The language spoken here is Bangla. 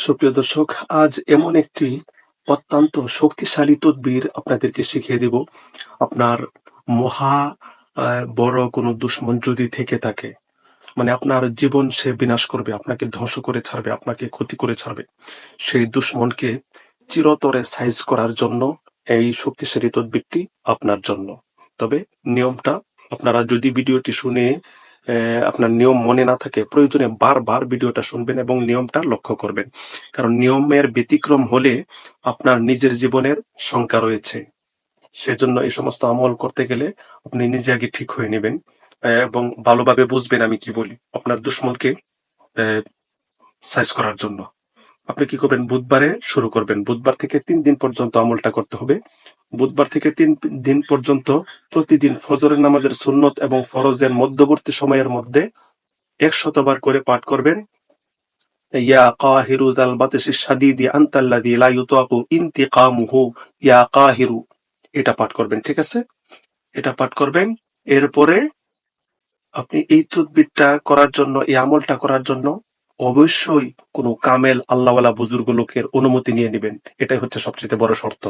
সুপ্রিয় দর্শক, আজ এমন একটি অত্যন্ত শক্তিশালী তদবির আপনাদেরকে শিখিয়ে দেব। আপনার মহা বড় কোনো দুশমন যদি থেকে থাকে, মানে আপনার জীবন সে বিনাশ করবে, আপনাকে ধ্বংস করে ছাড়বে, আপনাকে ক্ষতি করে ছাড়বে, সেই দুশমনকে চিরতরে সাইজ করার জন্য এই শক্তিশালী তদবিরটি আপনার জন্য। তবে নিয়মটা, আপনারা যদি ভিডিওটি শুনে আপনার নিয়ম মনে না থাকে, প্রয়োজনে বারবার ভিডিওটা শুনবেন এবং নিয়মটা লক্ষ্য করবেন, কারণ নিয়মের ব্যতিক্রম হলে আপনার নিজের জীবনের শঙ্কা রয়েছে। সেজন্য এই সমস্ত আমল করতে গেলে আপনি নিজে আগে ঠিক হয়ে নেবেন এবং ভালোভাবে বুঝবেন আমি কি বলি। আপনার দুশ্মনকে সাইজ করার জন্য আপনি কি করবেন, বুধবারে শুরু করবেন। বুধবার থেকে 3 দিন পর্যন্ত আমলটা করতে হবে। বুধবার থেকে 3 দিন পর্যন্ত প্রতিদিন ফজরের নামাজের সুন্নত এবং ফরজের মধ্যবর্তী সময়ের মধ্যে 100 বার করে পাঠ করবেন। ইয়া কাহিরু যাল বাতিশিশ শাদীদি আনতাল্লাযী লা ইউতাকু ইনতিকামুহু ইয়া কাহিরু, এটা পাঠ করবেন। ঠিক আছে, এটা পাঠ করবেন। এরপরে আপনি এই তদবিরটা করার জন্য, এই আমলটা করার জন্য অবশ্যই কোনো কামেল আল্লাহওয়ালা বুজুর্গ লোকের অনুমতি নিয়ে নেবেন। এটাই হচ্ছে সবচেয়ে বড় শর্ত।